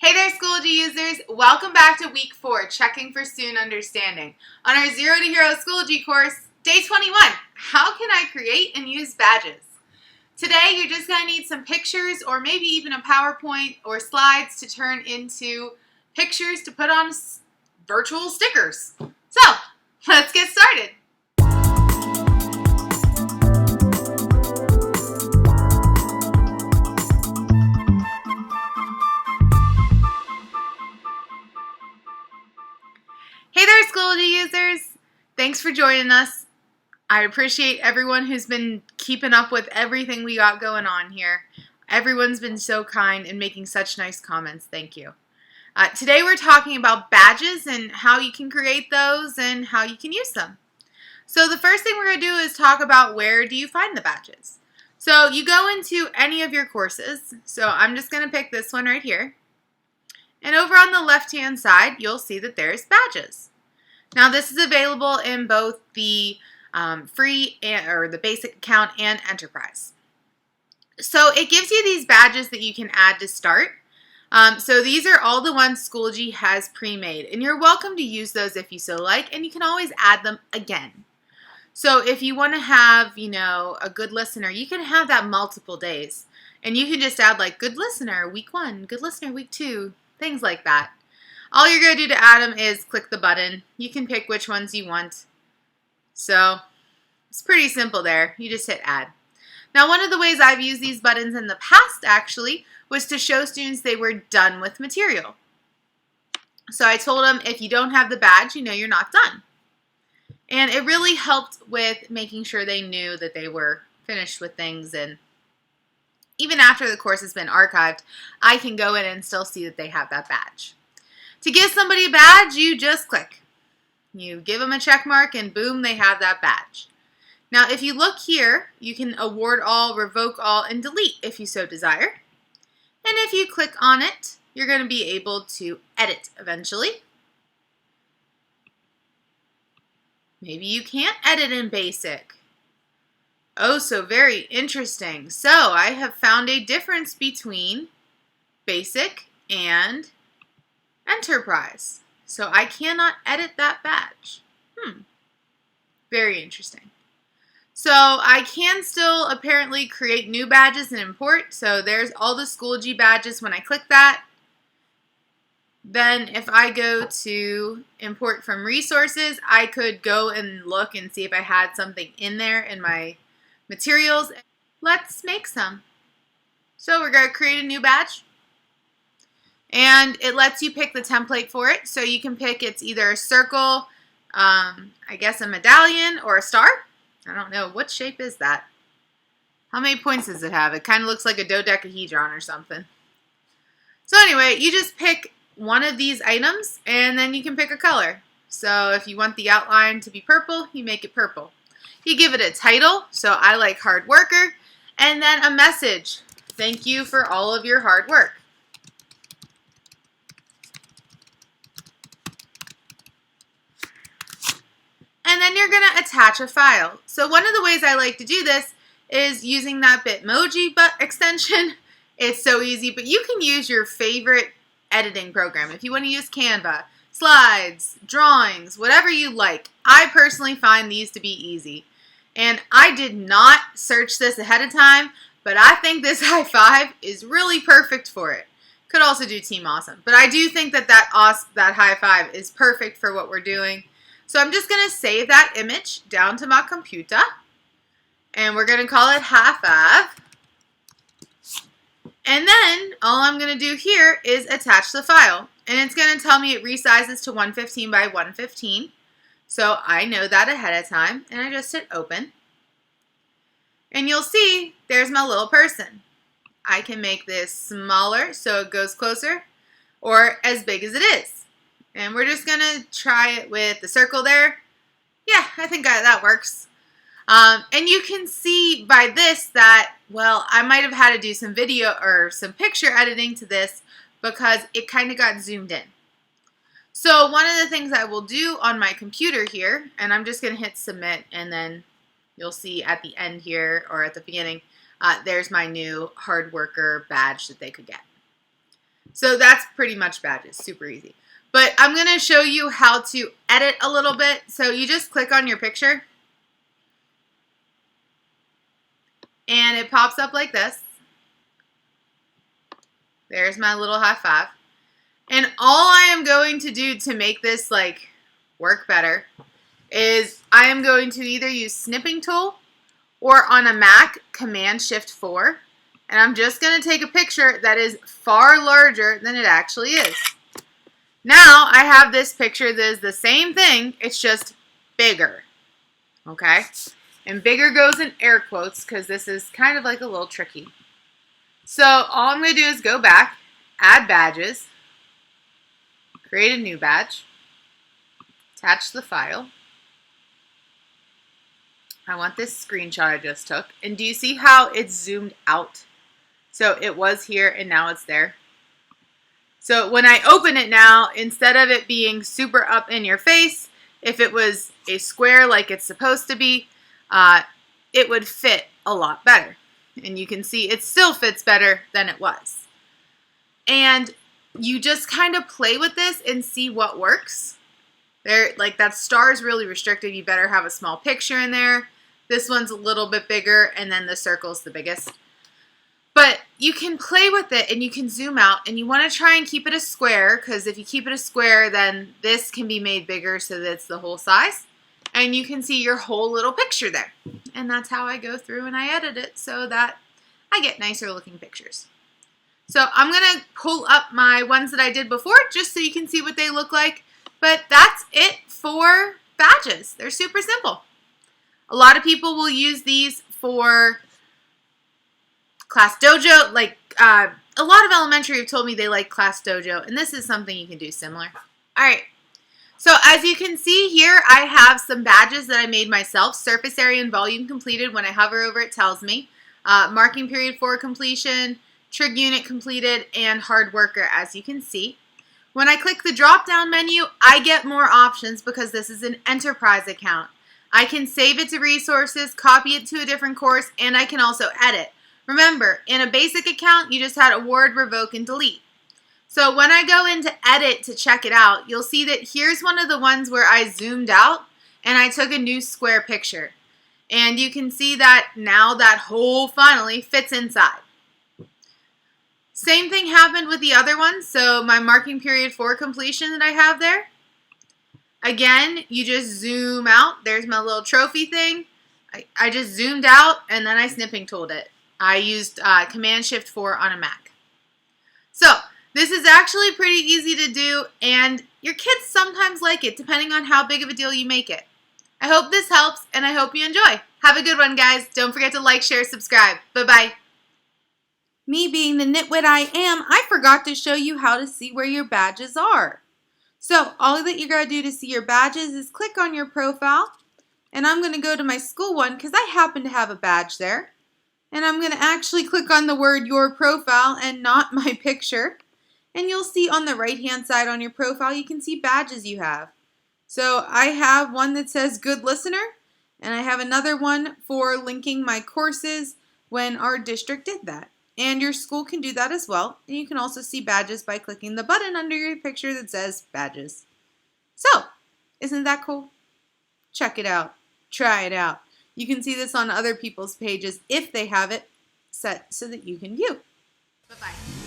Hey there, Schoology users! Welcome back to week 4, Checking for Student Understanding. On our Zero to Hero Schoology course, day 21, how can I create and use badges? Today, you're just going to need some pictures or maybe even a PowerPoint or slides to turn into pictures to put on virtual stickers. So, let's get started. Hey there, Schoology users! Thanks for joining us. I appreciate everyone who's been keeping up with everything we got going on here. Everyone's been so kind and making such nice comments. Thank you. Today we're talking about badges and how you can create those and how you can use them. So the first thing we're going to do is talk about where do you find the badges. So you go into any of your courses. So I'm just going to pick this one right here. And over on the left-hand side, you'll see that there's badges. Now, this is available in both the free or the basic account and enterprise. So it gives you these badges that you can add to start. So these are all the ones Schoology has pre-made, and you're welcome to use those if you so like, and you can always add them again. So if you want to have, a good listener, you can have that multiple days, and you can just add like good listener week 1, good listener week 2. Things like that. All you're going to do to add them is click the button. You can pick which ones you want. So it's pretty simple there. You just hit add. Now, one of the ways I've used these buttons in the past actually was to show students they were done with material. So I told them if you don't have the badge, you're not done. And it really helped with making sure they knew that they were finished with things, and even after the course has been archived, I can go in and still see that they have that badge. To give somebody a badge, you just click. You give them a check mark and boom, they have that badge. Now, if you look here, you can award all, revoke all, and delete if you so desire. And if you click on it, you're going to be able to edit eventually. Maybe you can't edit in BASIC. Oh, so very interesting. So I have found a difference between basic and enterprise. So I cannot edit that badge. Very interesting. So I can still apparently create new badges and import. So there's all the Schoology badges when I click that. Then if I go to import from resources, I could go and look and see if I had something in there in my materials. Let's make some. So we're going to create a new badge, and it lets you pick the template for it. So you can pick it's either a circle, I guess a medallion, or a star. I don't know. What shape is that? How many points does it have? It kind of looks like a dodecahedron or something. So anyway, you just pick one of these items, and then you can pick a color. So if you want the outline to be purple, you make it purple. You give it a title, so I like hard worker, and then a message. Thank you for all of your hard work. And then you're going to attach a file. So one of the ways I like to do this is using that Bitmoji extension. It's so easy, but you can use your favorite editing program. If you want to use Canva, slides, drawings, whatever you like. I personally find these to be easy. And I did not search this ahead of time, but I think this high five is really perfect for it. Could also do Team Awesome, but I do think that that high five is perfect for what we're doing. So I'm just going to save that image down to my computer, and we're going to call it high five. And then all I'm going to do here is attach the file, and it's going to tell me it resizes to 115 by 115. So I know that ahead of time, and I just hit open. And you'll see there's my little person. I can make this smaller so it goes closer, or as big as it is. And we're just going to try it with the circle there. Yeah, I think that works. And you can see by this that, well, I might have had to do some video or some picture editing to this because it kind of got zoomed in. So one of the things I will do on my computer here, and I'm just going to hit submit, and then you'll see at the end here, or at the beginning, there's my new hard worker badge that they could get. So that's pretty much badges, super easy. But I'm going to show you how to edit a little bit. So you just click on your picture and it pops up like this. There's my little high five. And all I am going to do to make this like work better is I am going to either use snipping tool or on a Mac, Command-Shift-4. And I'm just going to take a picture that is far larger than it actually is. Now I have this picture that is the same thing, it's just bigger. Okay? And bigger goes in air quotes because this is kind of like a little tricky. So all I'm going to do is go back, add badges, create a new badge, attach the file. I want this screenshot I just took. And do you see how it's zoomed out? So it was here and now it's there. So when I open it now, instead of it being super up in your face, if it was a square like it's supposed to be, it would fit a lot better. And you can see it still fits better than it was. And you just kind of play with this and see what works. There, like that star is really restricted. You better have a small picture in there. This one's a little bit bigger, and then the circle's the biggest. But you can play with it, and you can zoom out, and you want to try and keep it a square, because if you keep it a square, then this can be made bigger so that it's the whole size. And you can see your whole little picture there. And that's how I go through and I edit it so that I get nicer looking pictures. So I'm going to pull up my ones that I did before just so you can see what they look like. But that's it for badges. They're super simple. A lot of people will use these for Class Dojo. Like a lot of elementary have told me they like Class Dojo, and this is something you can do similar. All right. So as you can see here, I have some badges that I made myself. Surface area and volume completed. When I hover over it, tells me. Marking period for completion, trig unit completed, and hard worker, as you can see. When I click the drop-down menu, I get more options because this is an enterprise account. I can save it to resources, copy it to a different course, and I can also edit. Remember, in a basic account, you just had award, revoke, and delete. So when I go into edit to check it out, you'll see that here's one of the ones where I zoomed out and I took a new square picture. And you can see that now that whole finally fits inside. Same thing happened with the other one. So my marking period for completion that I have there. Again, you just zoom out. There's my little trophy thing. I just zoomed out and then I snipping tooled it. I used Command-Shift-4 on a Mac. So this is actually pretty easy to do, and your kids sometimes like it, depending on how big of a deal you make it. I hope this helps, and I hope you enjoy. Have a good one, guys. Don't forget to like, share, subscribe. Bye-bye. Me being the nitwit I am, I forgot to show you how to see where your badges are. So all that you got to do to see your badges is click on your profile, and I'm going to go to my school one because I happen to have a badge there. And I'm going to actually click on the word your profile and not my picture. And you'll see on the right-hand side on your profile, you can see badges you have. So I have one that says good listener, and I have another one for linking my courses when our district did that. And your school can do that as well. And you can also see badges by clicking the button under your picture that says badges. So, isn't that cool? Check it out. Try it out. You can see this on other people's pages if they have it set so that you can view. Bye-bye.